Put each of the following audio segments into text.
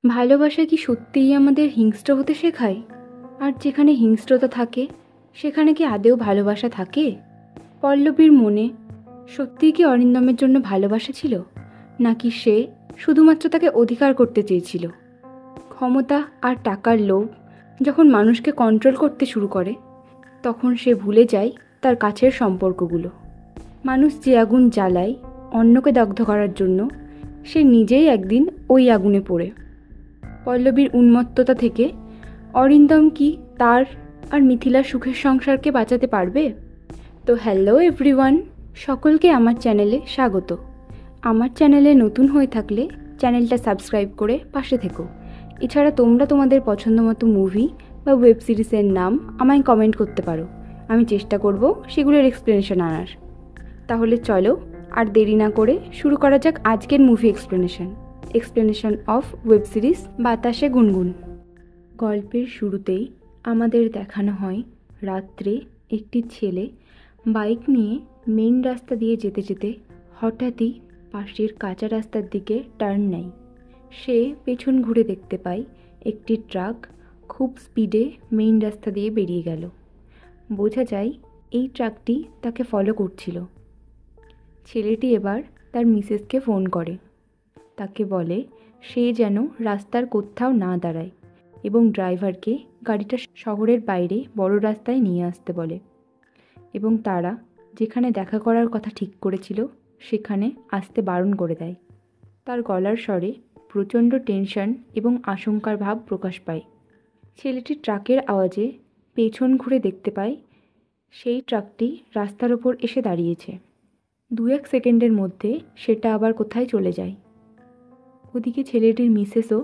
ভালোবাসা কি সত্যিই আমাদের হিংস্র হতে শেখায়? আর যেখানে হিংস্রতা থাকে সেখানে কি আদৌ ভালোবাসা থাকে? পল্লবীর মনে সত্যিই কি অরিন্দমের জন্য ভালোবাসা ছিল, নাকি সে শুধুমাত্র তাকে অধিকার করতে চেয়েছিল? ক্ষমতা আর টাকার লোভ যখন মানুষকে কন্ট্রোল করতে শুরু করে, তখন সে ভুলে যায় তার কাছের সম্পর্কগুলো। মানুষ যে আগুন জ্বালায় অন্যকে দগ্ধ করার জন্য, সে নিজেই একদিন ওই আগুনে পড়ে। পল্লবীর উন্মত্ততা থেকে অরিন্দম কি তার আর মিথিলার সুখের সংসারকে বাঁচাতে পারবে? তো হ্যালো এভরিওয়ান, সকলকে আমার চ্যানেলে স্বাগত। আমার চ্যানেলে নতুন হয়ে থাকলে চ্যানেলটা সাবস্ক্রাইব করে পাশে থেকো। এছাড়া তোমরা তোমাদের পছন্দ মতো মুভি বা ওয়েব সিরিজের নাম আমায় কমেন্ট করতে পারো। আমি চেষ্টা করব সেগুলোর এক্সপ্লেনেশন আনার। তাহলে চলো আর দেরি না করে শুরু করা যাক আজকের movie explanation of web series বাতাসে গুনগুন। গল্পের শুরুতেই আমাদের দেখানো হয় রাত্রে একটি ছেলে বাইক নিয়ে মেইন রাস্তা দিয়ে যেতে যেতে হঠাৎই পাশের কাঁচা রাস্তার দিকে টার্ন নেয়। সে পেছন ঘুরে দেখতে পায় একটি ট্রাক খুব স্পিডে মেইন রাস্তা দিয়ে বেরিয়ে গেল। বোঝা যায় এই ট্রাকটি তাকে ফলো করছিল। ছেলেটি এবার তার মিসেসকে ফোন করে। তাকে বলে সে যেন রাস্তার কোথাও না দাঁড়ায় এবং ড্রাইভারকে গাড়িটা শহরের বাইরে বড় রাস্তায় নিয়ে আসতে বলে, এবং তারা যেখানে দেখা করার কথা ঠিক করেছিল সেখানে আসতে বারণ করে দেয়। তার গলার স্বরে প্রচণ্ড টেনশন এবং আশঙ্কার ভাব প্রকাশ পায়। ছেলেটি ট্রাকের আওয়াজে পেছন ঘুরে দেখতে পায় সেই ট্রাকটি রাস্তার ওপর এসে দাঁড়িয়েছে। 2-1 সেকেন্ডের মধ্যে সেটা আবার কোথায় চলে যায়। ওদিকে ছেলেটির মিসেসও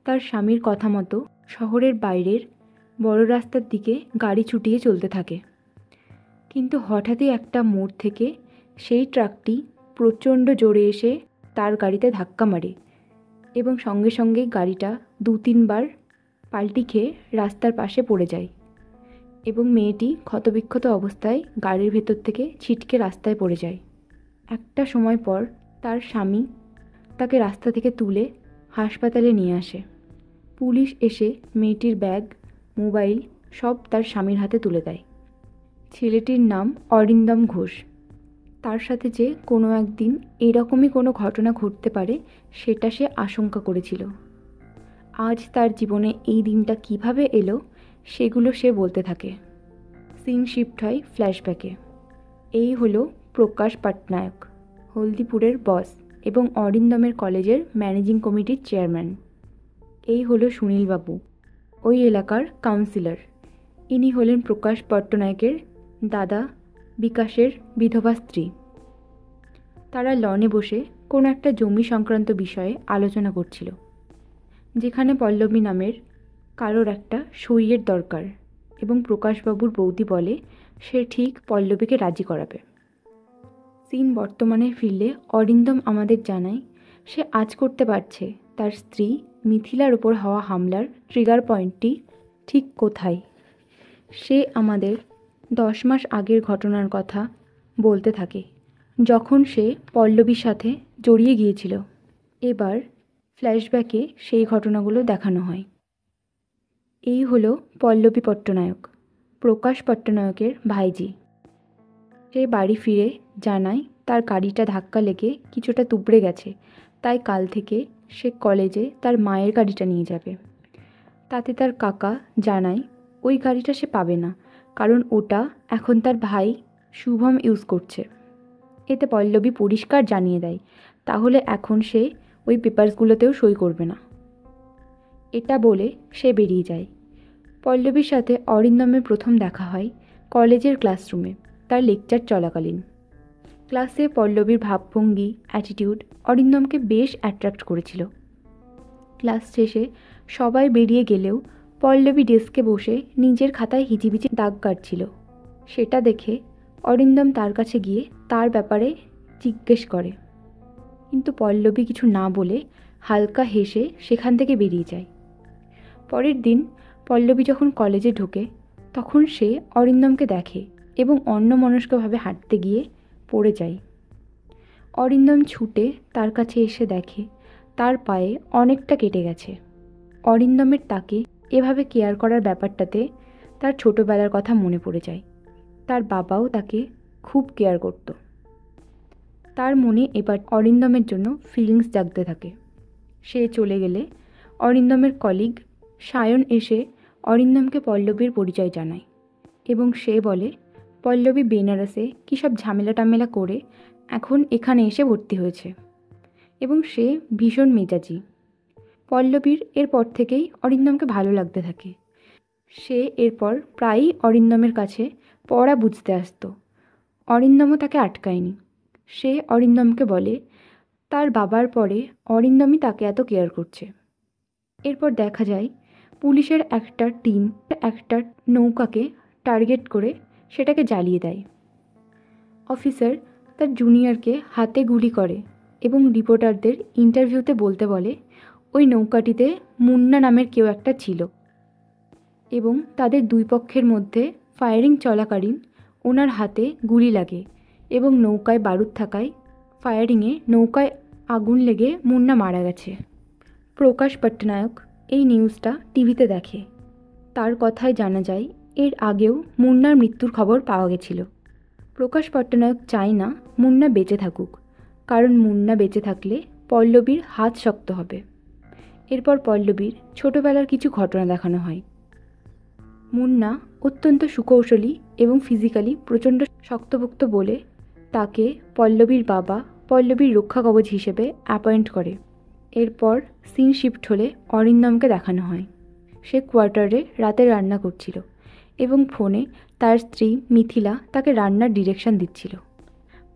তার স্বামীর কথা মতো শহরের বাইরের বড় রাস্তার দিকে গাড়ি ছুটিয়ে চলতে থাকে। কিন্তু হঠাৎই একটা মোড় থেকে সেই ট্রাকটি প্রচণ্ড জোরে এসে তার গাড়িতে ধাক্কা মারে এবং সঙ্গে সঙ্গে গাড়িটা 2-3 বার পাল্টি খেয়ে রাস্তার পাশে পড়ে যায় এবং মেয়েটি ক্ষতবিক্ষত অবস্থায় গাড়ির ভেতর থেকে ছিটকে রাস্তায় পড়ে যায়। একটা সময় পর তার স্বামী তাকে রাস্তা থেকে তুলে হাসপাতালে নিয়ে আসে। পুলিশ এসে মেয়েটির ব্যাগ, মোবাইল সব তার স্বামীর হাতে তুলে দেয়। ছেলেটির নাম অরিন্দম ঘোষ। তার সাথে যে কোনো একদিন এরকমই কোনো ঘটনা ঘটতে পারে সেটা সে আশঙ্কা করেছিল। আজ তার জীবনে এই দিনটা কিভাবে এলো সেগুলো সে বলতে থাকে। সিন শিফট হয় ফ্ল্যাশব্যাকে। এই হলো প্রকাশ পটনায়ক, হলদিপুরের বস এবং অরিন্দমের কলেজের ম্যানেজিং কমিটির চেয়ারম্যান। এই হলো সুনীলবাবু, ওই এলাকার কাউন্সিলর। ইনি হলেন প্রকাশ পট্টনায়কের দাদা বিকাশের বিধবা স্ত্রী। তারা লনে বসে কোনো একটা জমি সংক্রান্ত বিষয়ে আলোচনা করছিল, যেখানে পল্লবী নামের কারোর একটা সইয়ের দরকার, এবং প্রকাশবাবুর বৌদি বলে সে ঠিক পল্লবীকে রাজি করাবে। সিন বর্তমানে ফিরলে অরিন্দম আমাদের জানায় সে আজ করতে পারছে তার স্ত্রী মিথিলার ওপর হওয়া হামলার ট্রিগার পয়েন্টটি ঠিক কোথায়। সে আমাদের 10 মাস আগের ঘটনার কথা বলতে থাকে, যখন সে পল্লবীর সাথে জড়িয়ে গিয়েছিল। এবার ফ্ল্যাশব্যাকে সেই ঘটনাগুলো দেখানো হয়। এই হলো পল্লবী পট্টনায়ক, প্রকাশ পট্টনায়কের ভাইজি। সে বাড়ি ফিরে জানায় তার গাড়িটা ধাক্কা লেগে কিছুটা তুবড়ে গেছে, তাই কাল থেকে সে কলেজে তার মায়ের গাড়িটা নিয়ে যাবে। তাতে তার কাকা জানায় ওই গাড়িটা সে পাবে না, কারণ ওটা এখন তার ভাই শুভম ইউজ করছে। এতে পল্লবী পরিষ্কার জানিয়ে দেয় তাহলে এখন সে ওই পেপারসগুলোতেও সই করবে না। এটা বলে সে বেরিয়ে যায়। পল্লবীর সাথে অরিন্দমের প্রথম দেখা হয় কলেজের ক্লাসরুমে তার লেকচার চলাকালীন। ক্লাসে পল্লবীর ভাবভঙ্গি, অ্যাটিটিউড অরিন্দমকে বেশ অ্যাট্রাক্ট করেছিল। ক্লাস শেষে সবাই বেরিয়ে গেলেও পল্লবী ডেস্কে বসে নিজের খাতায় হিজিবিজি দাগ কাটছিল। সেটা দেখে অরিন্দম তার কাছে গিয়ে তার ব্যাপারে জিজ্ঞেস করে, কিন্তু পল্লবী কিছু না বলে হালকা হেসে সেখান থেকে বেরিয়ে যায়। পরের দিন পল্লবী যখন কলেজে ঢোকে তখন সে অরিন্দমকে দেখে এবং অন্যমনস্কভাবে হাঁটতে গিয়ে পড়ে যায়। অরিন্দম ছুটে তার কাছে এসে দেখে তার পায়ে অনেকটা কেটে গেছে। অরিন্দমের তাকে এভাবে কেয়ার করার ব্যাপারটাতে তার ছোটোবেলার কথা মনে পড়ে যায়। তার বাবাও তাকে খুব কেয়ার করত। তার মনে এবার অরিন্দমের জন্য ফিলিংস জাগতে থাকে। সে চলে গেলে অরিন্দমের কলিগ সায়ন এসে অরিন্দমকে পল্লবীর পরিচয় জানায় এবং সে বলে পল্লবী বেনারসে কী সব ঝামেলা টামেলা করে এখন এখানে এসে ভর্তি হয়েছে এবং সে ভীষণ মেজাজি। পল্লবীর এরপর থেকেই অরিন্দমকে ভালো লাগতে থাকে। সে এরপর প্রায়ই অরিন্দমের কাছে পড়া বুঝতে আসতো। অরিন্দমও তাকে আটকায়নি। সে অরিন্দমকে বলে তার বাবার পরে অরিন্দমই তাকে এত কেয়ার করছে। এরপর দেখা যায় পুলিশের একটা টিম একটা নৌকাকে টার্গেট করে সেটাকে জ্বালিয়ে দেয়। অফিসার তার জুনিয়রকে হাতে গুলি করে এবং রিপোর্টারদের ইন্টারভিউতে বলতে বলে ওই নৌকাটিতে মুন্না নামের কেউ একটা ছিল এবং তাদের দুই পক্ষের মধ্যে ফায়ারিং চলাকালীন ওনার হাতে গুলি লাগে এবং নৌকায় বারুদ থাকায় ফায়ারিংয়ে নৌকায় আগুন লেগে মুন্না মারা গেছে। প্রকাশ পট্টনায়ক এই নিউজটা টিভিতে দেখে। তার কথায় জানা যায় এর আগেও মুন্নার মৃত্যুর খবর পাওয়া গেছিল। প্রকাশ পট্টনায়ক চায় না মুন্না বেঁচে থাকুক, কারণ মুন্না বেঁচে থাকলে পল্লবীর হাত শক্ত হবে। এরপর পল্লবীর ছোটোবেলার কিছু ঘটনা দেখানো হয়। মুন্না অত্যন্ত সুকৌশলী এবং ফিজিক্যালি প্রচণ্ড শক্তপোক্ত বলে তাকে পল্লবীর বাবা পল্লবীর রক্ষা কবচ হিসেবে অ্যাপয়েন্ট করে। এরপর সিন শিফট হলে অরিন্দমকে দেখানো হয়। সে কোয়ার্টারে রাতে রান্না করছিল এবং ফোনে তার স্ত্রী মিথিলা তাকে রান্নার ডিরেকশন দিচ্ছিল।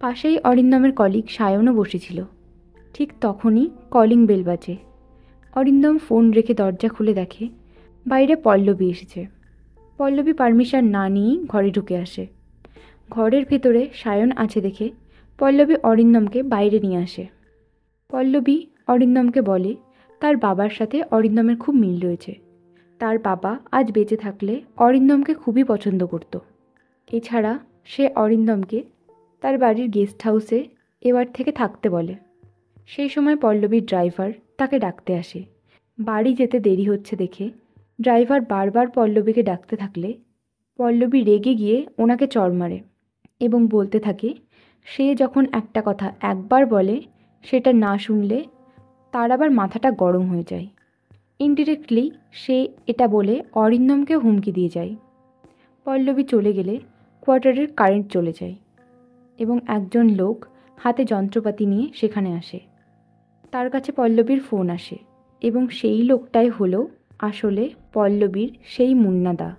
পাশেই অরিন্দমের কলিগ সায়নও বসেছিল। ঠিক তখনই কলিং বেল বাজে। অরিন্দম ফোন রেখে দরজা খুলে দেখে বাইরে পল্লবী এসেছে। পল্লবী পারমিশন না নিয়েই ঘরে ঢুকে আসে। ঘরের ভেতরে সায়ন আছে দেখে পল্লবী অরিন্দমকে বাইরে নিয়ে আসে। পল্লবী অরিন্দমকে বলে তার বাবার সাথে অরিন্দমের খুব মিল রয়েছে। তার বাবা আজ বেঁচে থাকলে অরিন্দমকে খুবই পছন্দ করত। এছাড়া সে অরিন্দমকে তার বাড়ির গেস্ট হাউসে এবার থেকে থাকতে বলে। সেই সময় পল্লবীর ড্রাইভার তাকে ডাকতে আসে। বাড়ি যেতে দেরি হচ্ছে দেখে ড্রাইভার বারবার পল্লবীকে ডাকতে থাকলে পল্লবী রেগে গিয়ে ওনাকে চড় মারে এবং বলতে থাকে সে যখন একটা কথা একবার বলে সেটা না শুনলে তার আবার মাথাটা গরম হয়ে যায়। ইনডিরেক্টলি সে এটা বলে অরিন্দমকেও হুমকি দিয়ে যায়। পল্লবী চলে গেলে কোয়ার্টারের কারেন্ট চলে যায় এবং একজন লোক হাতে যন্ত্রপাতি নিয়ে সেখানে আসে। তার কাছে পল্লবীর ফোন আসে এবং সেই লোকটাই হলো আসলে পল্লবীর সেই মুন্নাদা।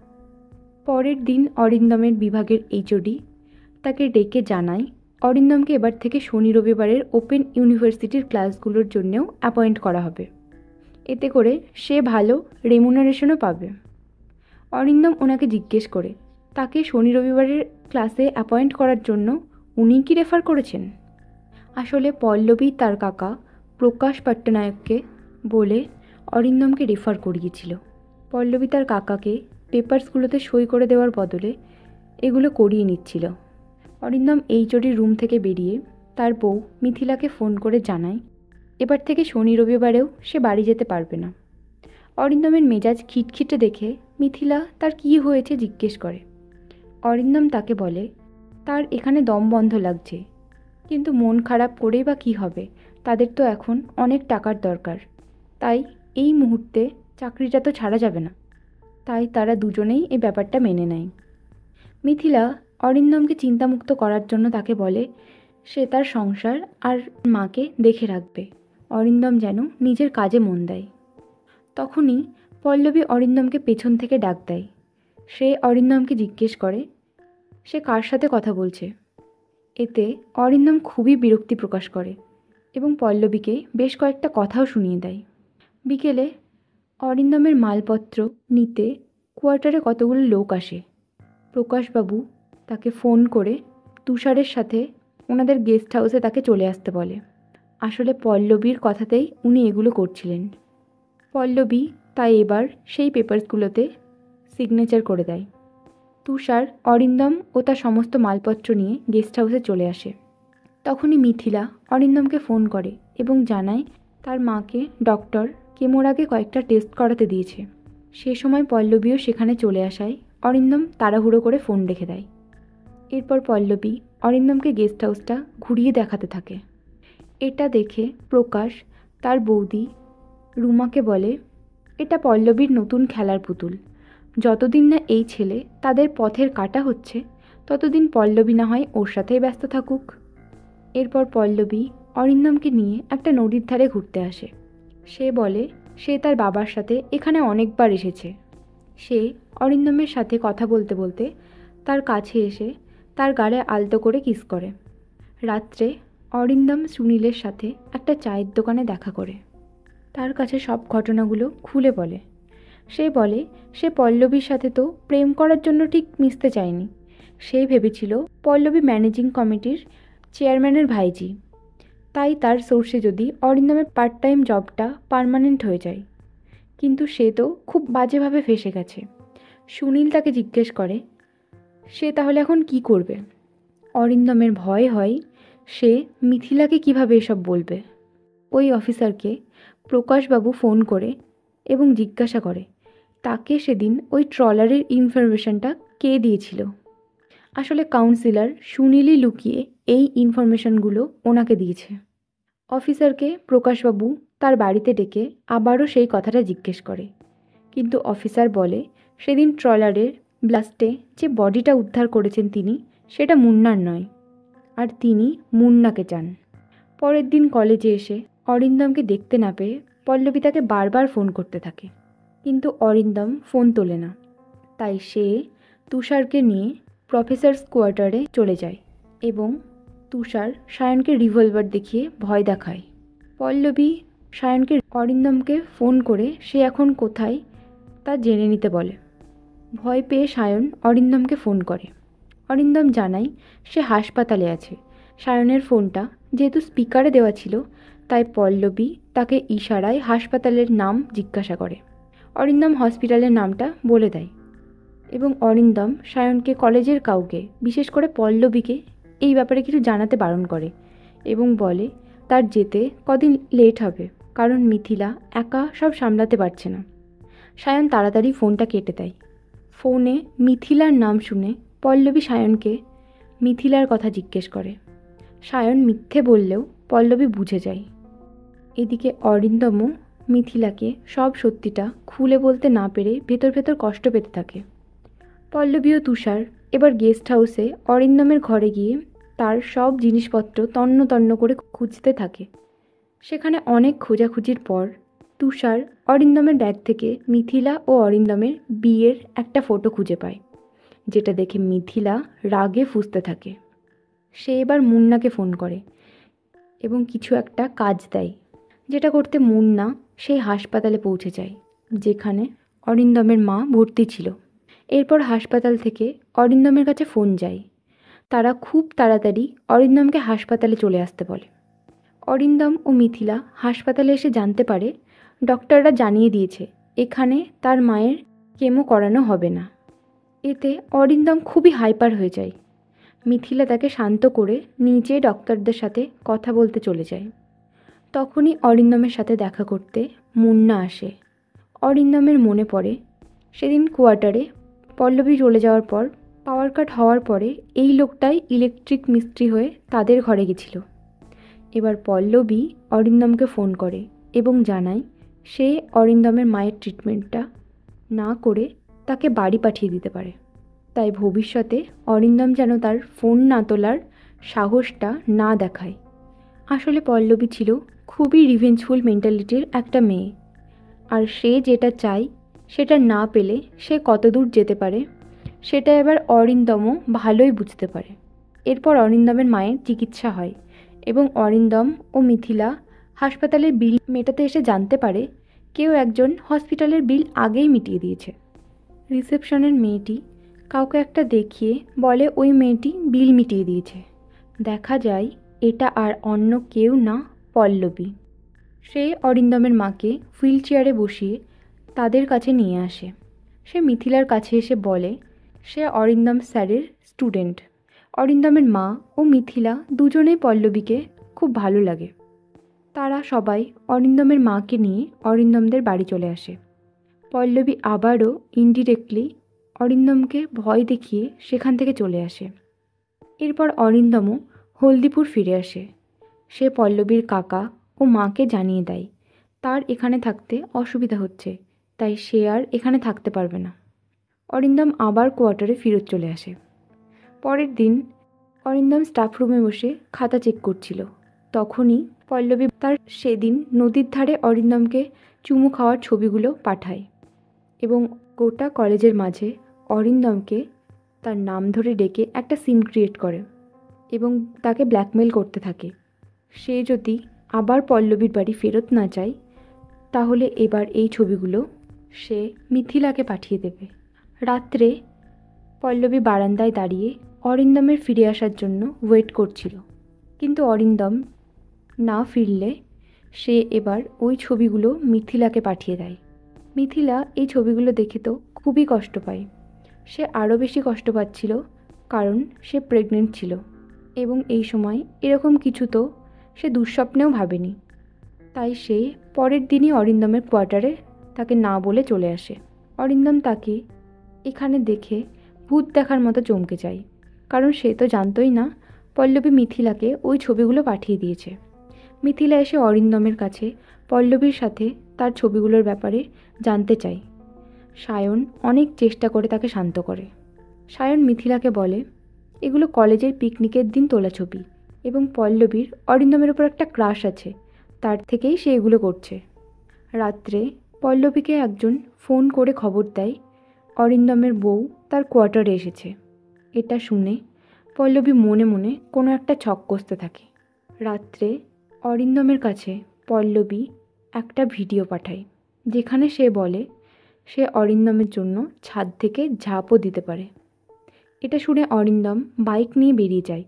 পরের দিন অরিন্দমের বিভাগের এইচওডি তাকে ডেকে জানায় অরিন্দমকে এবার থেকে শনি রবিবারের ওপেন ইউনিভার্সিটির ক্লাসগুলোর জন্যেও অ্যাপয়েন্ট করা হবে। এতে করে সে ভালো রেমুনারেশনও পাবে। অরিন্দম ওনাকে জিজ্ঞেস করে তাকে শনি রবিবারের ক্লাসে অ্যাপয়েন্ট করার জন্য উনি কি রেফার করেছেন। আসলে পল্লবী তার কাকা প্রকাশ পট্টনায়ককে বলে অরিন্দমকে রেফার করিয়েছিল। পল্লবী তার কাকাকে পেপারসগুলোতে সই করে দেওয়ার বদলে এগুলো করিয়ে নিচ্ছিল। অরিন্দম এইচওডির রুম থেকে বেরিয়ে তার বউ মিথিলাকে ফোন করে জানায় এবার থেকে শনি রবিবারেও সে বাড়ি যেতে পারবে না। অরিন্দমের মেজাজ খিটখিটে দেখে মিথিলা তার কী হয়েছে জিজ্ঞেস করে। অরিন্দম তাকে বলে তার এখানে দম বন্ধ লাগছে, কিন্তু মন খারাপ করেই বা কী হবে, তাদের তো এখন অনেক টাকার দরকার, তাই এই মুহূর্তে চাকরিটা তো ছাড়া যাবে না। তাই তারা দুজনেই এই ব্যাপারটা মেনে নেয়। মিথিলা অরিন্দমকে চিন্তামুক্ত করার জন্য তাকে বলে সে তার সংসার আর মাকে দেখে রাখবে, অরিন্দম যেন নিজের কাজে মন দেয়। তখনই পল্লবী অরিন্দমকে পেছন থেকে ডাক দেয়। সে অরিন্দমকে জিজ্ঞেস করে সে কার সাথে কথা বলছে। এতে অরিন্দম খুবই বিরক্তি প্রকাশ করে এবং পল্লবীকে বেশ কয়েকটা কথাও শুনিয়ে দেয়। বিকেলে অরিন্দমের মালপত্র নিতে কোয়ার্টারে কতগুলো লোক আসে। প্রকাশবাবু তাকে ফোন করে তুষারের সাথে ওনাদের গেস্ট হাউসে তাকে চলে আসতে বলে। আসলে পল্লবীর কথাতেই উনি এগুলো করছিলেন। পল্লবী তাই এবার সেই পেপারসগুলোতে সিগনেচার করে দেয়। তুষার অরিন্দম ও তার সমস্ত মালপত্র নিয়ে গেস্ট হাউসে চলে আসে। তখনই মিথিলা অরিন্দমকে ফোন করে এবং জানায় তার মাকে ডক্টর কেমোর আগে কয়েকটা টেস্ট করাতে দিয়েছে। সে সময় পল্লবীও সেখানে চলে আসায় অরিন্দম তাড়াহুড়ো করে ফোন রেখে দেয়। এরপর পল্লবী অরিন্দমকে গেস্ট হাউসটা ঘুরিয়ে দেখাতে থাকে। এটা দেখে প্রকাশ তার বৌদি রুমাকে বলে, এটা পল্লবীর নতুন খেলার পুতুল। যতদিন না এই ছেলে তাদের পথের কাটা হচ্ছে ততদিন পল্লবী না হয় ওর সাথেই ব্যস্ত থাকুক। এরপর পল্লবী অরিন্দমকে নিয়ে একটা নদীর ধারে ঘুরতে আসে। সে বলে সে তার বাবার সাথে এখানে অনেকবার এসেছে। সে অরিন্দমের সাথে কথা বলতে বলতে তার কাছে এসে তার গালে আলতো করে কিস করে। রাত্রে অরিন্দম সুনীলের সাথে একটা চায়ের দোকানে দেখা করে। তার কাছে সব ঘটনাগুলো খুলে বলে। সে বলে সে পল্লবীর সাথে তো প্রেম করার জন্য ঠিক মিশতে চায়নি। সে ভেবেছিল পল্লবী ম্যানেজিং কমিটির চেয়ারম্যানের ভাইজি, তাই তার সোর্সে যদি অরিন্দমের পার্ট টাইম জবটা পার্মানেন্ট হয়ে যায়। কিন্তু সে তো খুব বাজেভাবে ফেঁসে গেছে। সুনীল তাকে জিজ্ঞেস করে সে তাহলে এখন কি করবে। অরিন্দমের ভয় হয় সে মিথিলাকে কিভাবে এসব বলবে। ওই অফিসারকে প্রকাশবাবু ফোন করে এবং জিজ্ঞাসা করে তাকে সেদিন ওই ট্রলারের ইনফরমেশনটা কে দিয়েছিল। আসলে কাউন্সিলর সুনীলই লুকিয়ে এই ইনফরমেশনগুলো ওনাকে দিয়েছে। অফিসারকে প্রকাশবাবু তার বাড়িতে ডেকে আবারও সেই কথাটা জিজ্ঞেস করে, কিন্তু অফিসার বলে সেদিন ট্রলারের ব্লাস্টে যে বডিটা উদ্ধার করেছেন তিনি সেটা মুন্নার নয়, আর তিনি মুন্নাকে চান। পরের দিন কলেজে এসে অরিন্দমকে দেখতে না পেয়ে পল্লবী তাকে বারবার ফোন করতে থাকে, কিন্তু অরিন্দম ফোন তোলে না। তাই সে তুষারকে নিয়ে প্রফেসরস কোয়ার্টারে চলে যায় এবং তুষার সায়নকে রিভলভার দেখিয়ে ভয় দেখায়। পল্লবী সায়নকে অরিন্দমকে ফোন করে সে এখন কোথায় তা জেনে নিতে বলে। ভয় পেয়ে সায়ন অরিন্দমকে ফোন করে। অরিন্দম জানায় সে হাসপাতালে আছে। সায়নের ফোনটা যেহেতু স্পিকারে দেওয়া ছিল তাই পল্লবী তাকে ইশারায় হাসপাতালের নাম জিজ্ঞাসা করে। অরিন্দম হসপিটালের নামটা বলে দেয় এবং অরিন্দম সায়নকে কলেজের কাউকে, বিশেষ করে পল্লবীকে এই ব্যাপারে কিছু জানাতে বারণ করে এবং বলে তার যেতে কদিন লেট হবে, কারণ মিথিলা একা সব সামলাতে পারছে না। সায়ন তাড়াতাড়ি ফোনটা কেটে দেয়। ফোনে মিথিলার নাম শুনে পল্লবী সায়নকে মিথিলার কথা জিজ্ঞেস করে। সায়ন মিথ্যে বললেও পল্লবী বুঝে যায়। এদিকে অরিন্দমও মিথিলাকে সব সত্যিটা খুলে বলতে না পেরে ভেতর ভেতর কষ্ট পেতে থাকে। পল্লবী ও তুষার এবার গেস্ট হাউসে অরিন্দমের ঘরে গিয়ে তার সব জিনিসপত্র তন্ন তন্ন করে খুঁজতে থাকে। সেখানে অনেক খোঁজাখুঁজির পর তুষার অরিন্দমের ব্যাগ থেকে মিথিলা ও অরিন্দমের বিয়ের একটা ফটো খুঁজে পায়, যেটা দেখে মিথিলা রাগে ফুঁসতে থাকে। সে এবার মুন্নাকে ফোন করে এবং কিছু একটা কাজ দেয়, যেটা করতে মুন্না সেই হাসপাতালে পৌঁছে যায় যেখানে অরিন্দমের মা ভর্তি ছিল। এরপর হাসপাতাল থেকে অরিন্দমের কাছে ফোন যায়। তারা খুব তাড়াতাড়ি অরিন্দমকে হাসপাতালে চলে আসতে বলে। অরিন্দম ও মিথিলা হাসপাতালে এসে জানতে পারে ডক্টররা জানিয়ে দিয়েছে এখানে তার মায়ের কেমো করানো হবে না। এতে অরিন্দম খুবই হাইপার হয়ে যায়। মিথিলা তাকে শান্ত করে নিজে ডক্টরদের সাথে কথা বলতে চলে যায়। তখনই অরিন্দমের সাথে দেখা করতে মুন্না আসে। অরিন্দমের মনে পড়ে সেদিন কোয়ার্টারে পল্লবী চলে যাওয়ার পর পাওয়ার কাট হওয়ার পরে এই লোকটাই ইলেকট্রিক মিস্ত্রি হয়ে তাদের ঘরে গেছিল। এবার পল্লবী অরিন্দমকে ফোন করে এবং জানায় সে অরিন্দমের মায়ের ট্রিটমেন্টটা না করে তাকে বাড়ি পাঠিয়ে দিতে পারে। তাই ভবিষ্যতে অরিন্দম যেন তার ফোন না তোলার সাহসটা না দেখায়। আসলে পল্লবী ছিল খুবই রিভেঞ্জফুল মেন্টালিটির একটা মেয়ে, আর সে যেটা চায় সেটা না পেলে সে কতদূর যেতে পারে সেটা এবার অরিন্দমও ভালোই বুঝতে পারে। এরপর অরিন্দমের মায়ের চিকিৎসা হয় এবং অরিন্দম ও মিথিলা হাসপাতালের বিল মেটাতে এসে জানতে পারে কেউ একজন হসপিটালের বিল আগেই মিটিয়ে দিয়েছে। রিসেপশনের মেয়েটি কাউকে একটা দেখিয়ে বলে ওই মেয়েটি বিল মিটিয়ে দিয়েছে। দেখা যায় এটা আর অন্য কেউ না, পল্লবী। সে অরিন্দমের মাকে হুইল চেয়ারে বসিয়ে তাদের কাছে নিয়ে আসে। সে মিথিলার কাছে এসে বলে সে অরিন্দম স্যারের স্টুডেন্ট। অরিন্দমের মা ও মিথিলা দুজনেই পল্লবীকে খুব ভালো লাগে। তারা সবাই অরিন্দমের মাকে নিয়ে অরিন্দমদের বাড়ি চলে আসে। পল্লবী আবারও ইনডিরেক্টলি অরিন্দমকে ভয় দেখিয়ে সেখান থেকে চলে আসে। এরপর অরিন্দমও হলদিপুর ফিরে আসে। সে পল্লবীর কাকা ও মাকে জানিয়ে দেয় তার এখানে থাকতে অসুবিধা হচ্ছে, তাই সে আর এখানে থাকতে পারবে না। অরিন্দম আবার কোয়ার্টারে ফেরত চলে আসে। পরের দিন অরিন্দম স্টাফ রুমে বসে খাতা চেক করছিল। তখনই পল্লবী তার সেদিন নদীর ধারে অরিন্দমকে চুমু খাওয়ার ছবিগুলো পাঠায় এবং গোটা কলেজের মাঝে অরিন্দমকে তার নাম ধরে ডেকে একটা সিন ক্রিয়েট করে এবং তাকে ব্ল্যাকমেল করতে থাকে। সে যদি আবার পল্লবীর বাড়ি ফেরত না যায় তাহলে এবার এই ছবিগুলো সে মিথিলাকে পাঠিয়ে দেবে। রাত্রে পল্লবী বারান্দায় দাঁড়িয়ে অরিন্দমের ফিরে আসার জন্য ওয়েট করছিল, কিন্তু অরিন্দম না ফিরলে সে এবার ওই ছবিগুলো মিথিলাকে পাঠিয়ে দেয়। মিথিলা এই ছবিগুলো দেখে তো খুবই কষ্ট পায়। সে আরও বেশি কষ্ট পাচ্ছিল কারণ সে প্রেগনেন্ট ছিল এবং এই সময় এরকম কিছু তো সে দুঃস্বপ্নেও ভাবেনি। তাই সে পরের দিনই অরিন্দমের কোয়ার্টারে তাকে না বলে চলে আসে। অরিন্দম তাকে এখানে দেখে ভূত দেখার মতো চমকে যায়, কারণ সে তো জানতই না পল্লবী মিথিলাকে ওই ছবিগুলো পাঠিয়ে দিয়েছে। মিথিলা এসে অরিন্দমের কাছে পল্লবীর সাথে তার ছবিগুলোর ব্যাপারে জানতে চায়। সায়ন অনেক চেষ্টা করে তাকে শান্ত করে। সায়ন মিথিলাকে বলে এগুলো কলেজের পিকনিকের দিন তোলা ছবি এবং পল্লবীর অরিন্দমের ওপর একটা ক্রাশ আছে, তার থেকেই সে এগুলো করছে। রাত্রে পল্লবীকে একজন ফোন করে খবর দেয় অরিন্দমের বউ তার কোয়ার্টারে এসেছে। এটা শুনে পল্লবী মনে মনে কোনো একটা ছক কষতে থাকে। রাত্রে অরিন্দমের কাছে পল্লবী একটা ভিডিও পাঠায় যেখানে সে বলে সে অরিন্দমের জন্য ছাদ থেকে ঝাঁপও দিতে পারে। এটা শুনে অরিন্দম বাইক নিয়ে বেরিয়ে যায়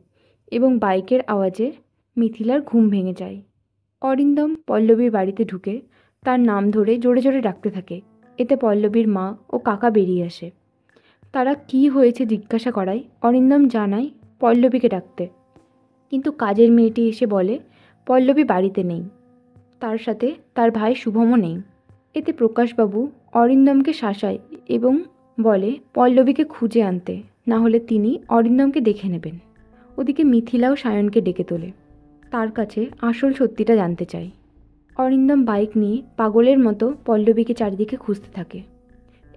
এবং বাইকের আওয়াজে মিথিলার ঘুম ভেঙে যায়। অরিন্দম পল্লবীর বাড়িতে ঢুকে তার নাম ধরে জোরে জোরে ডাকতে থাকে। এতে পল্লবীর মা ও কাকা বেরিয়ে আসে। তারা কি হয়েছে জিজ্ঞাসা করায় অরিন্দম জানায় পল্লবীকে ডাকতে, কিন্তু কাজের মেয়েটি এসে বলে পল্লবী বাড়িতে নেই, তার সাথে তার ভাই শুভমও নেই। এতে প্রকাশবাবু অরিন্দমকে শাসায় এবং বলে পল্লবীকে খুঁজে আনতে, না হলে তিনি অরিন্দমকে দেখে নেবেন। ওদিকে মিথিলাও সায়নকে ডেকে তোলে, তার কাছে আসল সত্যিটা জানতে চায়। অরিন্দম বাইক নিয়ে পাগলের মতো পল্লবীকে চারিদিকে খুঁজতে থাকে।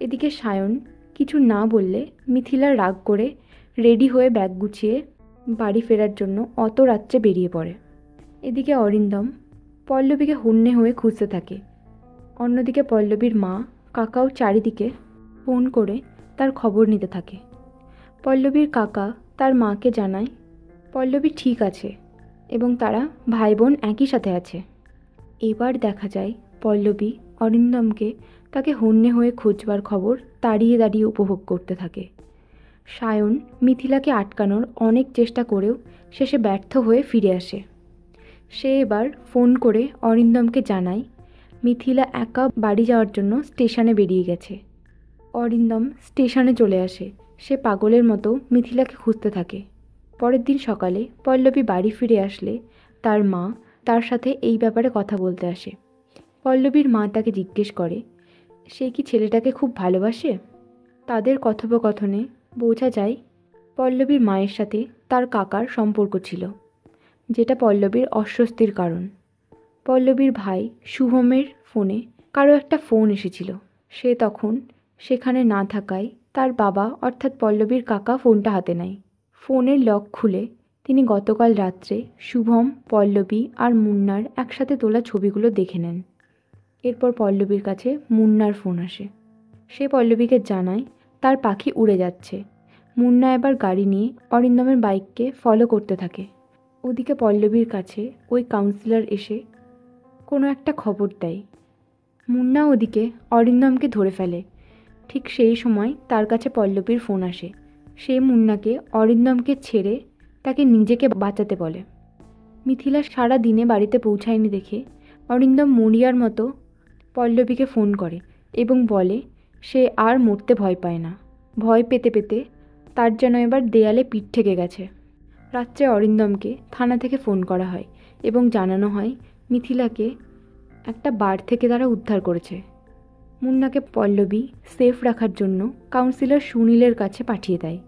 এদিকে সায়ন কিছু না বললে মিথিলা রাগ করে রেডি হয়ে ব্যাগ গুছিয়ে বাড়ি ফেরার জন্য অত রাত্রে বেরিয়ে পড়ে। এদিকে অরিন্দম পল্লবীকে হন্যে হয়ে খুঁজতে থাকে। অন্যদিকে পল্লবীর মা কাকাও চারিদিকে ফোন করে তার খবর নিতে থাকে। পল্লবীর কাকা তার মাকে জানায় পল্লবী ঠিক আছে এবং তারা ভাই বোন একই সাথে আছে। এবার দেখা যায় পল্লবী অরিন্দমকে তাকে হন্যে হয়ে খোঁজবার খবর দাঁড়িয়ে দাঁড়িয়ে উপভোগ করতে থাকে। সায়ন মিথিলাকে আটকানোর অনেক চেষ্টা করেও শেষে ব্যর্থ হয়ে ফিরে আসে। সে এবার ফোন করে অরিন্দমকে জানায় মিথিলা একা বাড়ি যাওয়ার জন্য স্টেশনে বেরিয়ে গেছে। অরিন্দম স্টেশনে চলে আসে। সে পাগলের মতো মিথিলাকে খুঁজতে থাকে। পরের দিন সকালে পল্লবী বাড়ি ফিরে আসলে তার মা তার সাথে এই ব্যাপারে কথা বলতে আসে। পল্লবীর মা তাকে জিজ্ঞেস করে সে কি ছেলেটাকে খুব ভালোবাসে। তাদের কথোপকথনে বোঝা যায় পল্লবীর মায়ের সাথে তার কাকার সম্পর্ক ছিল, যেটা পল্লবীর অস্বস্তির কারণ। পল্লবীর ভাই শুভমের ফোনে কারো একটা ফোন এসেছিল। সে তখন সেখানে না থাকায় তার বাবা অর্থাৎ পল্লবীর কাকা ফোনটা হাতে নেয়। ফোনের লক খুলে তিনি গতকাল রাত্রে শুভম, পল্লবী আর মুন্নার একসাথে তোলা ছবিগুলো দেখে নেন। এরপর পল্লবীর কাছে মুন্নার ফোন আসে। সে পল্লবীকে জানায় তার পাখি উড়ে যাচ্ছে। মুন্না এবার গাড়ি নিয়ে অরিন্দমের বাইককে ফলো করতে থাকে। ওদিকে পল্লবীর কাছে ওই কাউন্সিলর এসে কোনো একটা খবর দেয়। মুন্না ওদিকে অরিন্দমকে ধরে ফেলে। ঠিক সেই সময় তার কাছে পল্লবীর ফোন আসে। সে মুন্নাকে অরিন্দমকে ছেড়ে তাকে নিজেকে বাঁচাতে বলে। মিথিলা সারা দিনে বাড়িতে পৌঁছায়নি দেখে অরিন্দম মরিয়ার মতো পল্লবীকে ফোন করে এবং বলে সে আর মরতে ভয় পায় না। ভয় পেতে পেতে তার যেন এবার দেয়ালে পিঠ ঠেকে গেছে। রাত্রে অরিন্দমকে থানা থেকে ফোন করা হয় এবং জানানো হয় মিথিলাকে একটা বার থেকে তারা উদ্ধার করেছে। মুন্নাকে পল্লবী সেফ রাখার জন্য কাউন্সিলর সুনীলের কাছে পাঠিয়ে দেয়।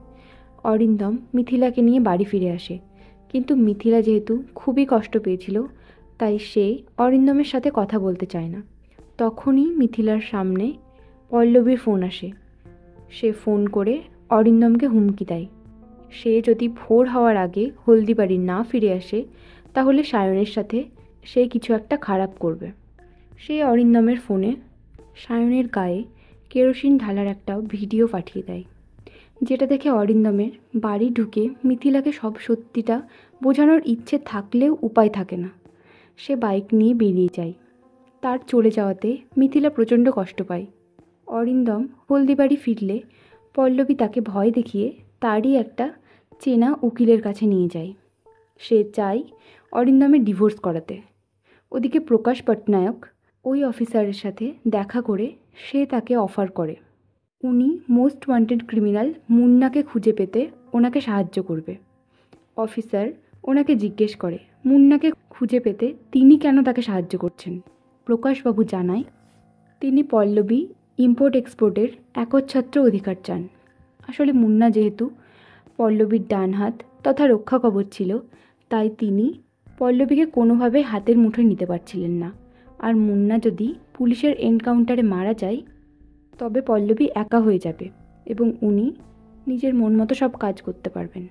অরিন্দম মিথিলাকে নিয়ে বাড়ি ফিরে আসে, কিন্তু মিথিলা যেহেতু খুবই কষ্ট পেয়েছিল তাই সে অরিন্দমের সাথে কথা বলতে চায় না। তখনই মিথিলার সামনে পল্লবীর ফোন আসে। সে ফোন করে অরিন্দমকে হুমকি দেয়, সে যদি ভোর হওয়ার আগে হলদিবাড়ি না ফিরে আসে তাহলে সায়নের সাথে সে কিছু একটা খারাপ করবে। সে অরিন্দমের ফোনে সায়নের গায়ে কেরোসিন ঢালার একটা ভিডিও পাঠিয়ে দেয়, যেটা দেখে অরিন্দমের বাড়ি ঢুকে মিথিলাকে সব সত্যিটা বোঝানোর ইচ্ছে থাকলেও উপায় থাকে না। সে বাইক নিয়ে বেরিয়ে যায়। তার চলে যাওয়াতে মিথিলা প্রচণ্ড কষ্ট পায়। অরিন্দম হলদিবাড়ি ফিরলে পল্লবী তাকে ভয় দেখিয়ে তারই একটা চেনা উকিলের কাছে নিয়ে যায়। সে চায় অরিন্দমের ডিভোর্স করাতে। ওদিকে প্রকাশ পটনায়ক ওই অফিসারের সাথে দেখা করে সে তাকে অফার করে উনি মোস্ট ওয়ান্টেড ক্রিমিনাল মুন্নাকে খুঁজে পেতে ওনাকে সাহায্য করবে। অফিসার ওনাকে জিজ্ঞেস করে মুন্নাকে খুঁজে পেতে তিনি কেন তাকে সাহায্য করছেন। প্রকাশবাবু জানায় তিনি পল্লবী ইম্পোর্ট এক্সপোর্টের একচ্ছত্র অধিকার চান। আসলে মুন্না যেহেতু পল্লবীর ডান হাত তথা রক্ষা কবচ ছিল, তাই তিনি পল্লবীকে কোনোভাবে হাতের মুঠোয় নিতে পারছিলেন না। আর মুন্না যদি পুলিশের এনকাউন্টারে মারা যায় তবে পল্লবী একা হয়ে যাবে এবং উনি নিজের মন মতো সব কাজ করতে পারবেন।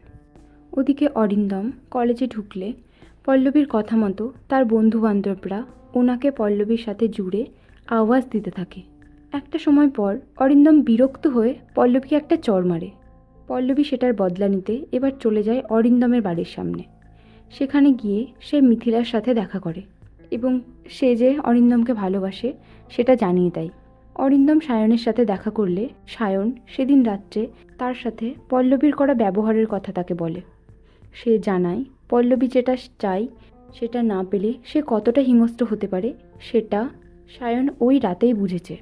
ওদিকে অরিন্দম কলেজে ঢুকলে পল্লবীর কথা মতো তার বন্ধুবান্ধবরা ওনাকে পল্লবীর সাথে জুড়ে আওয়াজ দিতে থাকে। একটা সময় পর অরিন্দম বিরক্ত হয়ে পল্লবীকে একটা চড় মারে। পল্লবী সেটার বদলা নিতে এবার চলে যায় অরিন্দমের বাড়ির সামনে। সেখানে গিয়ে সে মিথিলার সাথে দেখা করে এবং সে যে অরিন্দমকে ভালোবাসে সেটা জানিয়ে দেয়। অরিন্দম সায়নের সাথে দেখা করলে সায়ন সেদিন রাত্রে তার সাথে পল্লবীর করা ব্যবহারের কথা তাকে বলে। সে জানায় পল্লবী যেটা চায় সেটা না পেলে সে কতটা হিংস্র হতে পারে সেটা সায়ন ওই রাতেই বুঝেছে।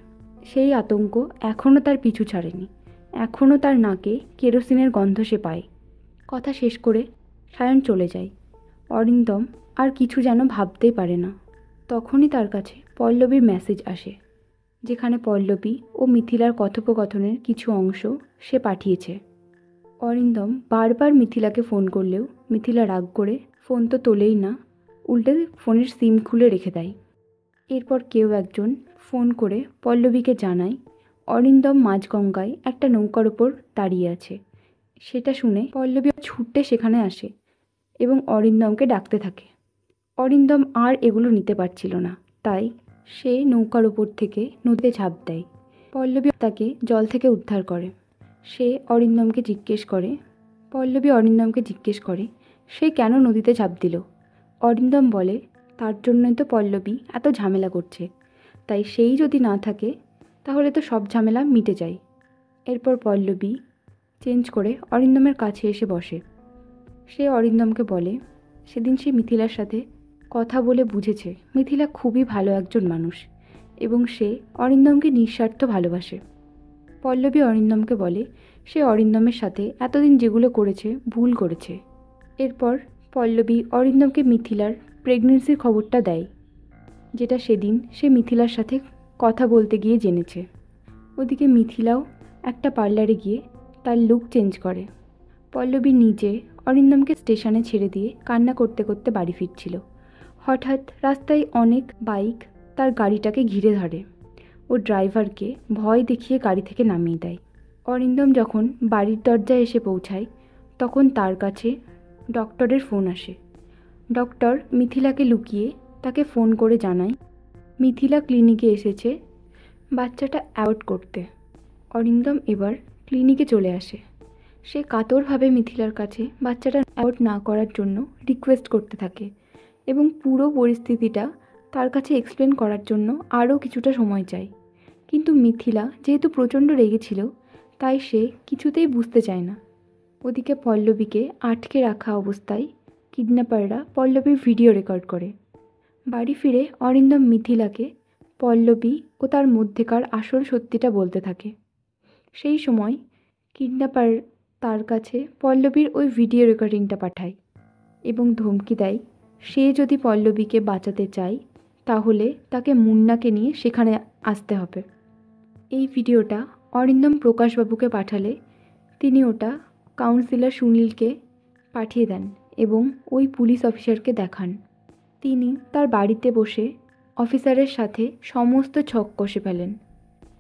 সেই আতঙ্ক এখনও তার পিছু ছাড়েনি। এখনও তার নাকে কেরোসিনের গন্ধ সে পায়। কথা শেষ করে সায়ন চলে যায়। অরিন্দম আর কিছু যেন ভাবতেই পারে না। তখনই তার কাছে পল্লবীর মেসেজ আসে, যেখানে পল্লবী ও মিথিলার কথোপকথনের কিছু অংশ সে পাঠিয়েছে। অরিন্দম বারবার মিথিলাকে ফোন করলেও মিথিলা রাগ করে ফোন তো তোলেই না, উল্টে ফোনের সিম খুলে রেখে দেয়। এরপর কেউ একজন ফোন করে পল্লবীকে জানায় অরিন্দম মাঝগঙ্গায় একটা নৌকার ওপর দাঁড়িয়ে আছে। সেটা শুনে পল্লবী ছুটে সেখানে আসে এবং অরিন্দমকে ডাকতে থাকে। অরিন্দম আর এগুলো নিতে পারছিল না, তাই সে নৌকার ওপর থেকে নদীতে ঝাঁপ দেয়। পল্লবী তাকে জল থেকে উদ্ধার করে। পল্লবী অরিন্দমকে জিজ্ঞেস করে সে কেন নদীতে ঝাঁপ দিল। অরিন্দম বলে তার জন্যই তো পল্লবী এত ঝামেলা করছে, তাই সেই যদি না থাকে তাহলে তো সব ঝামেলা মিটে যায়। এরপর পল্লবী চেঞ্জ করে অরিন্দমের কাছে এসে বসে। সে অরিন্দমকে বলে সেদিন সে মিথিলার সাথে কথা বলে বুঝেছে মিথিলা খুবই ভালো একজন মানুষ এবং সে অরিন্দমকে নিঃস্বার্থ ভালোবাসে। পল্লবী অরিন্দমকে বলে সে অরিন্দমের সাথে এতদিন যেগুলো করেছে ভুল করেছে। এরপর পল্লবী অরিন্দমকে মিথিলার প্রেগনেন্সির খবরটা দেয়, যেটা সেদিন সে মিথিলার সাথে কথা বলতে গিয়ে জেনেছে। ওদিকে মিথিলাও একটা পার্লারে গিয়ে তার লুক চেঞ্জ করে। পল্লবী নিজে অরিন্দমকে স্টেশনে ছেড়ে দিয়ে কান্না করতে করতে বাড়ি ফিরছিল। হঠাৎ রাস্তায় অনেক বাইক তার গাড়িটাকে ঘিরে ধরে। ও ড্রাইভারকে ভয় দেখিয়ে গাড়ি থেকে নামিয়ে দেয়। অরিন্দম যখন বাড়ির দরজায় এসে পৌঁছায় তখন তার কাছে ডক্টরের ফোন আসে। ডক্টর মিথিলাকে লুকিয়ে তাকে ফোন করে জানায় মিথিলা ক্লিনিকে এসেছে বাচ্চাটা অ্যাবর্ট করতে। অরিন্দম এবার ক্লিনিকে চলে আসে। সে কাতরভাবে মিথিলার কাছে বাচ্চাটা অ্যাবর্ট না করার জন্য রিকোয়েস্ট করতে থাকে এবং পুরো পরিস্থিতিটা তার কাছে এক্সপ্লেন করার জন্য আরও কিছুটা সময় চায়। কিন্তু মিথিলা যেহেতু প্রচণ্ড রেগেছিল তাই সে কিছুতেই বুঝতে চায় না। ওদিকে পল্লবীকে আটকে রাখা অবস্থায় কিডন্যাপাররা পল্লবীর ভিডিও রেকর্ড করে। বাড়ি ফিরে অরিন্দম মিথিলাকে পল্লবী ও তার মধ্যেকার আসল সত্যিটা বলতে থাকে। সেই সময় কিডন্যাপার তার কাছে পল্লবীর ওই ভিডিও রেকর্ডিংটা পাঠায় এবং ধমকি দেয় সে যদি পল্লবীকে বাঁচাতে চায় তাহলে তাকে মুন্নাকে নিয়ে সেখানে আসতে হবে। এই ভিডিওটা অরিন্দম প্রকাশবাবুকে পাঠালে তিনি ওটা কাউন্সিলর সুনীলকে পাঠিয়ে দেন এবং ওই পুলিশ অফিসারকে দেখান। তিনি তার বাড়িতে বসে অফিসারের সাথে সমস্ত ছক কষে ফেলেন।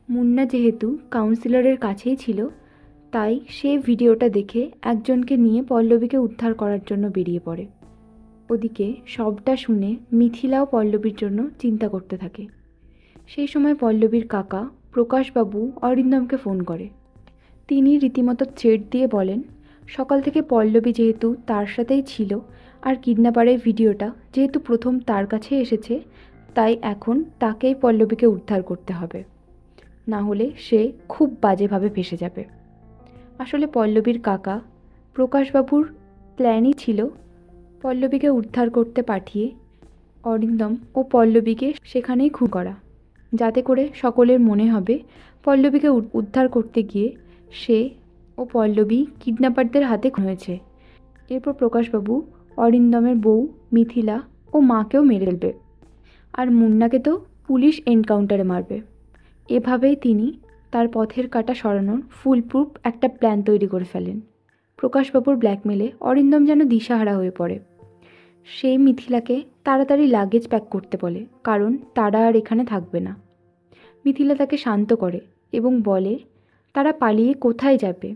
মুন্না যেহেতু কাউন্সিলরের কাছেই ছিল, তাই সে ভিডিওটা দেখে একজনকে নিয়ে পল্লবীকে উদ্ধার করার জন্য বেরিয়ে পড়ে। ওদিকে সবটা শুনে মিথিলাও পল্লবীর জন্য চিন্তা করতে থাকে। সেই সময় পল্লবীর কাকা প্রকাশবাবু অরিন্দমকে ফোন করে। তিনি রীতিমতো থ্রেট দিয়ে বলেন, সকাল থেকে পল্লবী যেহেতু তার সাথেই ছিল আর কিডন্যাপারের ভিডিওটা যেহেতু প্রথম তার কাছে এসেছে, তাই এখন তাকেই পল্লবীকে উদ্ধার করতে হবে, না হলে সে খুব বাজেভাবে ফেঁসে যাবে। আসলে পল্লবীর কাকা প্রকাশবাবুর প্ল্যানই ছিল পল্লবীকে উদ্ধার করতে পাঠিয়ে অরিন্দম ও পল্লবীকে সেখানেই খুন করা, যাতে করে সকলের মনে হবে পল্লবীকে উদ্ধার করতে গিয়ে সে ও পল্লবী কিডন্যাপারদের হাতে খুন হয়েছে। এরপর প্রকাশবাবু অরিন্দমের বউ মিথিলা ও মাকেও মেরে ফেলবে, আর মুন্নাকে তো পুলিশ এনকাউন্টারে মারবে। এভাবেই তিনি তার পথের কাঁটা সরানোর ফুলপ্রুফ একটা প্ল্যান তৈরি করে ফেলেন। প্রকাশবাবুর ব্ল্যাকমেলে অরিন্দম যেন দিশাহারা হয়ে পড়ে। সে মিথিলাকে তাড়াতাড়ি লাগেজ প্যাক করতে বলে, কারণ তারা আর এখানে থাকবে না। মিথিলা তাকে শান্ত করে এবং বলে তারা পালিয়ে কোথায় যাবে,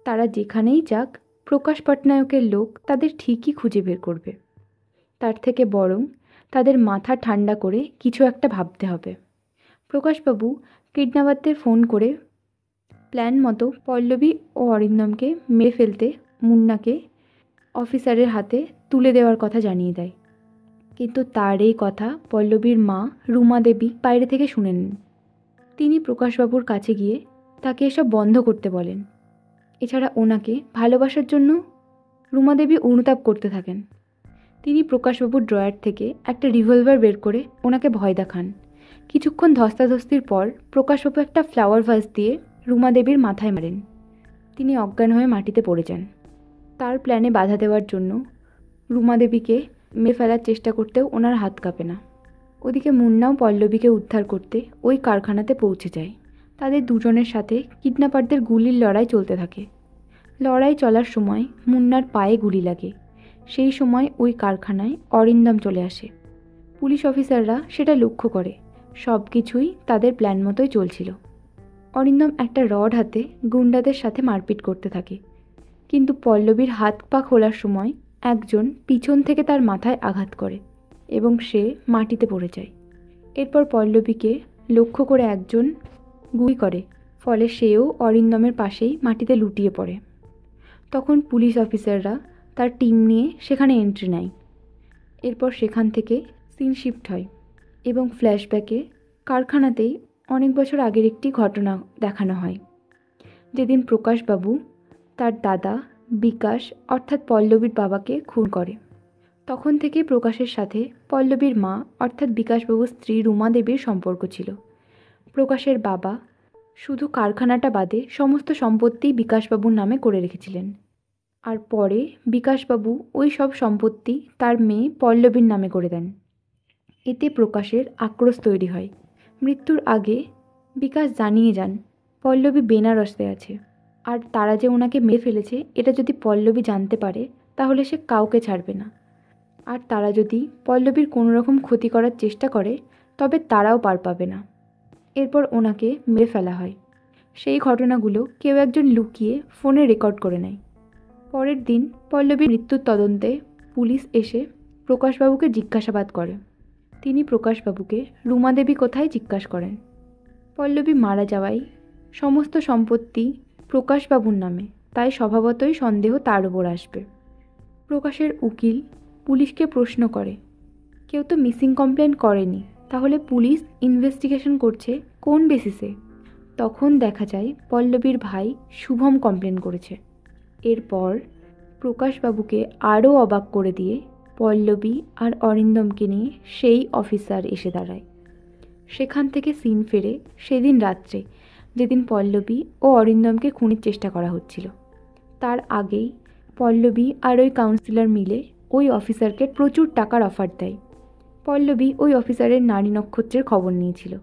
তারা যেখানেই যাক প্রকাশ পটনায়কের লোক তাদের ঠিকই খুঁজে বের করবে। তার থেকে বরং তাদের মাথা ঠান্ডা করে কিছু একটা ভাবতে হবে। প্রকাশবাবু কিডন্যাপারদের ফোন করে প্ল্যান মতো পল্লবী ও অরিন্দমকে মেরে ফেলতে মুন্নাকে অফিসারের হাতে তুলে দেওয়ার কথা জানিয়ে দেয়। কিন্তু তার এই কথা পল্লবীর মা রুমা দেবী বাইরে থেকে শুনে নেন। তিনি প্রকাশবাবুর কাছে গিয়ে তাকে এসব বন্ধ করতে বলেন। এছাড়া ওনাকে ভালোবাসার জন্য রুমা দেবী অনুতাপ করতে থাকেন। তিনি প্রকাশবাবুর ড্রয়ার থেকে একটা রিভলভার বের করে ওনাকে ভয় দেখান। কিছুক্ষণ ধস্তাধস্তির পর প্রকাশবাবু একটা ফ্লাওয়ার ভাস দিয়ে রুমা দেবীর মাথায় মারেন। তিনি অজ্ঞান হয়ে মাটিতে পড়ে যান। তার প্ল্যানে বাধা দেওয়ার জন্য রুমা দেবীকে মেরে ফেলার চেষ্টা করতেও ওনার হাত কাঁপে না। ওদিকে মুন্নাও পল্লবীকে উদ্ধার করতে ওই কারখানাতে পৌঁছে যায়। তাদের দুজনের সাথে কিডন্যাপারদের গুলির লড়াই চলতে থাকে। লড়াই চলার সময় মুন্নার পায়ে গুলি লাগে। সেই সময় ওই কারখানায় অরিন্দম চলে আসে। পুলিশ অফিসাররা সেটা লক্ষ্য করে। সব কিছুই তাদের প্ল্যান মতোই চলছিল। অরিন্দম একটা রড হাতে গুন্ডাদের সাথে মারপিট করতে থাকে, কিন্তু পল্লবীর হাত পা খোলার সময় একজন পিছন থেকে তার মাথায় আঘাত করে এবং সে মাটিতে পড়ে যায়। এরপর পল্লবীকে লক্ষ্য করে একজন গুলি করে, ফলে সেও অরিন্দমের পাশেই মাটিতে লুটিয়ে পড়ে। তখন পুলিশ অফিসাররা তার টিম নিয়ে সেখানে এন্ট্রি নেয়। এরপর সেখান থেকে সিন শিফট হয় এবং ফ্ল্যাশব্যাকে কারখানাতেই অনেক বছর আগের একটি ঘটনা দেখানো হয়, যেদিন প্রকাশবাবু তার দাদা বিকাশ অর্থাৎ পল্লবীর বাবাকে খুন করে। তখন থেকে প্রকাশের সাথে পল্লবীর মা অর্থাৎ বিকাশবাবুর স্ত্রী রুমা দেবীর সম্পর্ক ছিল। প্রকাশের বাবা শুধু কারখানাটা বাদে সমস্ত সম্পত্তি বিকাশবাবুর নামে করে রেখেছিলেন, আর পরে বিকাশবাবু ওই সব সম্পত্তি তার মেয়ে পল্লবীর নামে করে দেন। এতে প্রকাশের আক্রোশ তৈরি হয়। মৃত্যুর আগে বিকাশ জানিয়ে যান পল্লবী বেনারসে আছে, আর তারা যে ওনাকে মেরে ফেলেছে এটা যদি পল্লবী জানতে পারে তাহলে সে কাউকে ছাড়বে না, আর তারা যদি পল্লবীর কোনো রকম ক্ষতি করার চেষ্টা করে তবে তারাও পার পাবে না। এরপর ওনাকে মেরে ফেলা হয়। সেই ঘটনাগুলো কেউ একজন লুকিয়ে ফোনে রেকর্ড করে নেয়। পরের দিন পল্লবীর মৃত্যুর তদন্তে পুলিশ এসে প্রকাশবাবুকে জিজ্ঞাসাবাদ করে। তিনি প্রকাশবাবুকে রুমা দেবী কোথায় জিজ্ঞাসা করেন। পল্লবী মারা যাওয়ায় সমস্ত সম্পত্তি প্রকাশবাবুর নামে, তাই স্বভাবতই সন্দেহ তার ওপর আসবে। প্রকাশের উকিল পুলিশকে প্রশ্ন করে, কেউ তো মিসিং কমপ্লেন করেনি, তাহলে পুলিশ ইনভেস্টিগেশন করছে কোন বেসিসে? তখন দেখা যায় পল্লবীর ভাই শুভম কমপ্লেন করেছে। এরপর প্রকাশবাবুকে আরও অবাক করে দিয়ে পল্লবী আর অরিন্দমকে নিয়ে সেই অফিসার এসে দাঁড়ায়। সেখান থেকে সিন ফেরে সেদিন রাত্রে, যেদিন পল্লবী ও অরিন্দমকে খুনের চেষ্টা করা হচ্ছিল। তার আগেই পল্লবী আর ওই কাউন্সিলর মিলে ওই অফিসারকে প্রচুর টাকার অফার দেয়। পল্লবী ওই অফিসারের নারী নক্ষত্রের খবর নিয়েছিল।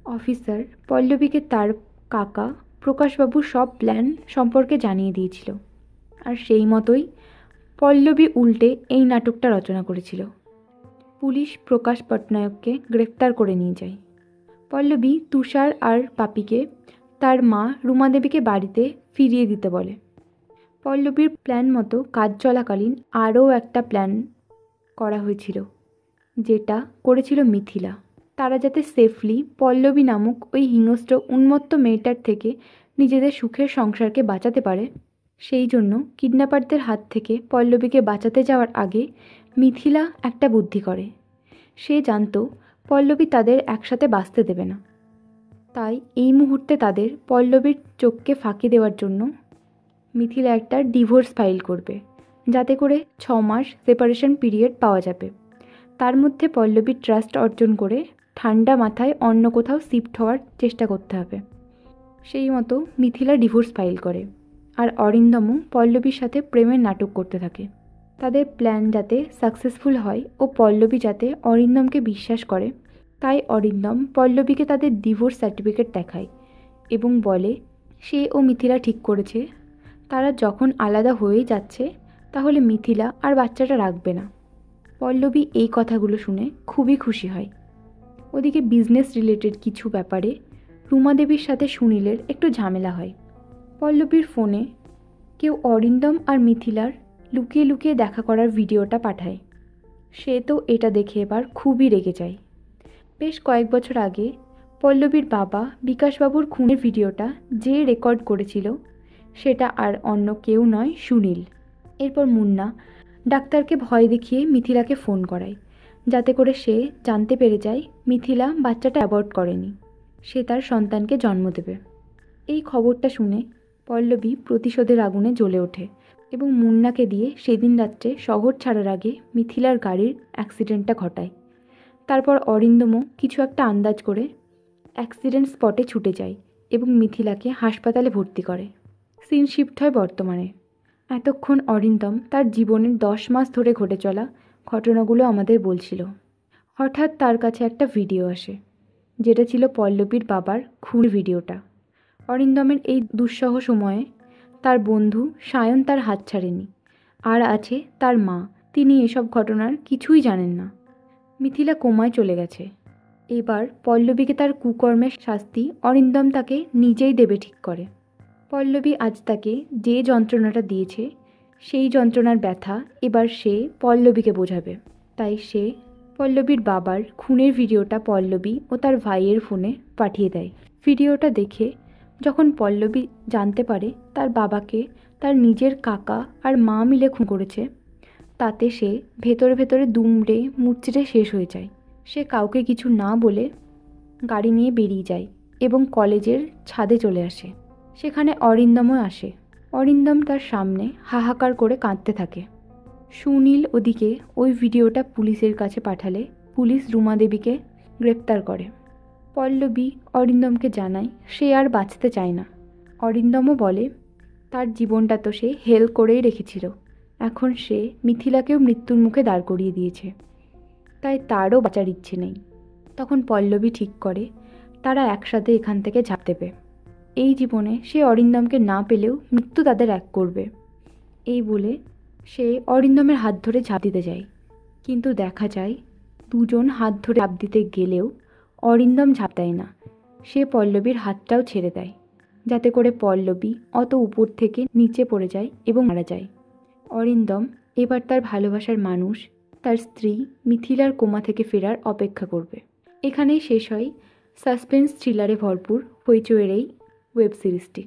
অফিসার পল্লবীকে তার কাকা প্রকাশবাবুর সব প্ল্যান সম্পর্কে জানিয়ে দিয়েছিল, আর সেই মতোই পল্লবী উল্টে এই নাটকটা রচনা করেছিল। পুলিশ প্রকাশ পটনায়ককে গ্রেপ্তার করে নিয়ে যায়। পল্লবী তুষার আর পাপিকে তার মা রুমা দেবীকে বাড়িতে ফিরিয়ে দিতে বলে। পল্লবীর প্ল্যান মতো কাজ চলাকালীন আরও একটা প্ল্যান করা হয়েছিল, যেটা করেছিল মিথিলা। তারা যাতে সেফলি পল্লবী নামক ওই হিংস্র উন্মত্ত মেয়েটার থেকে নিজেদের সুখের সংসারকে বাঁচাতে পারে, সেই জন্য কিডন্যাপারদের হাত থেকে পল্লবীকে বাঁচাতে যাওয়ার আগে মিথিলা একটা বুদ্ধি করে। সে জানতো পল্লবী তাদের একসাথে বাঁচতে দেবে না, তাই এই মুহূর্তে তাদের পল্লবীর চোখকে ফাঁকি দেওয়ার জন্য মিথিলা একটা ডিভোর্স ফাইল করবে, যাতে করে 6 মাস সেপারেশন পিরিয়ড পাওয়া যাবে। তার মধ্যে পল্লবীর ট্রাস্ট অর্জন করে ঠান্ডা মাথায় অন্য কোথাও শিফট হওয়ার চেষ্টা করতে হবে। সেই মতো মিথিলা ডিভোর্স ফাইল করে, আর অরিন্দমও পল্লবীর সাথে প্রেমের নাটক করতে থাকে। তাদের প্ল্যান যাতে সাকসেসফুল হয় ও পল্লবী যাতে অরিন্দমকে বিশ্বাস করে, তাই অরিন্দম পল্লবীকে তাদের ডিভোর্স সার্টিফিকেট দেখায় এবং বলে সে ও মিথিলা ঠিক করেছে তারা যখন আলাদা হয়ে যাচ্ছে তাহলে মিথিলা আর বাচ্চাটা রাখবে না। পল্লবী এই কথাগুলো শুনে খুবই খুশি হয়। ওদিকে বিজনেস রিলেটেড কিছু ব্যাপারে রুমা দেবীর সাথে সুনীলের একটু ঝামেলা হয়। পল্লবীর ফোনে কেউ অরিন্দম আর মিথিলার লুকিয়ে লুকিয়ে দেখা করার ভিডিওটা পাঠায়। সে তো এটা দেখে এবার খুবই রেগে যায়। বেশ কয়েক বছর আগে পল্লবীর বাবা বিকাশবাবুর খুনের ভিডিওটা যে রেকর্ড করেছিল সেটা আর অন্য কেউ নয়, সুনীল। এরপর মুন্না ডাক্তারকে ভয় দেখিয়ে মিথিলাকে ফোন করায়, যাতে করে সে জানতে পেরে যায় মিথিলা বাচ্চাটা অ্যাবর্ট করেনি, সে তার সন্তানকে জন্ম দেবে। এই খবরটা শুনে পল্লবী প্রতিশোধের আগুনে জ্বলে ওঠে এবং মুন্নাকে দিয়ে সেদিন রাত্রে শহর ছাড়ার আগে মিথিলার গাড়ির অ্যাক্সিডেন্টটা ঘটায়। তারপর অরিন্দমও কিছু একটা আন্দাজ করে অ্যাক্সিডেন্ট স্পটে ছুটে যায় এবং মিথিলাকে হাসপাতালে ভর্তি করে। সিন শিফট হয় বর্তমানে। এতক্ষণ অরিন্দম তার জীবনের 10 মাস ধরে ঘটে চলা ঘটনাগুলো আমাদের বলছিল। হঠাৎ তার কাছে একটা ভিডিও আসে, যেটা ছিল পল্লবীর বাবার খুন ভিডিওটা। অরিন্দমের এই দুঃসহ সময়ে তার বন্ধু সায়ন তার হাত ছাড়েনি, আর আছে তার মা, তিনি এসব ঘটনার কিছুই জানেন না। মিথিলা কোমায় চলে গেছে। এবার পল্লবীকে তার কুকর্মের শাস্তি অরিন্দম তাকে নিজেই দেবে ঠিক করে। পল্লবী আজ তাকে যে যন্ত্রণাটা দিয়েছে সেই যন্ত্রণার ব্যথা এবার সে পল্লবীকে বোঝাবে। তাই সে পল্লবীর বাবার খুনের ভিডিওটা পল্লবী ও তার ভাইয়ের ফোনে পাঠিয়ে দেয়। ভিডিওটা দেখে যখন পল্লবী জানতে পারে তার বাবাকে তার নিজের কাকা আর মা মিলে খুন করেছে, তাতে সে ভেতরে ভেতরে দুমড়ে মুচড়ে শেষ হয়ে যায়। সে কাউকে কিছু না বলে গাড়ি নিয়ে বেরিয়ে যায় এবং কলেজের ছাদে চলে আসে। সেখানে অরিন্দমও আসে। অরিন্দম তার সামনে হাহাকার করে কাঁদতে থাকে। সুনীল ওদিকে ওই ভিডিওটা পুলিশের কাছে পাঠালে পুলিশ রুমা দেবীকে গ্রেপ্তার করে। পল্লবী অরিন্দমকে জানায় সে আর বাঁচতে চায় না। অরিন্দমও বলে তার জীবনটা তো সে হেল করেই রেখেছিল, এখন সে মিথিলাকেও মৃত্যুর মুখে দাঁড় করিয়ে দিয়েছে, তাই তারও বাঁচার ইচ্ছে নেই। তখন পল্লবী ঠিক করে তারা একসাথে এখান থেকে ঝাঁপ দেবে। এই জীবনে সে অরিন্দমকে না পেলেও মৃত্যু তাদের এক করবে। এই বলে সে অরিন্দমের হাত ধরে ঝাঁপ দিতে যায়, কিন্তু দেখা যায় দুজন হাত ধরে ঝাঁপ দিতে গেলেও অরিন্দম ঝাঁপ দেয় না। সে পল্লবীর হাতটাও ছেড়ে দেয়, যাতে করে পল্লবী অত উপর থেকে নিচে পড়ে যায় এবং মারা যায়। অরিন্দম এবার তার ভালোবাসার মানুষ, তার স্ত্রী মিথিলার কোমা থেকে ফেরার অপেক্ষা করবে। এখানেই শেষ হয় সাসপেন্স থ্রিলারে ভরপুর হইচইয়ের এই ওয়েব সিরিজটি।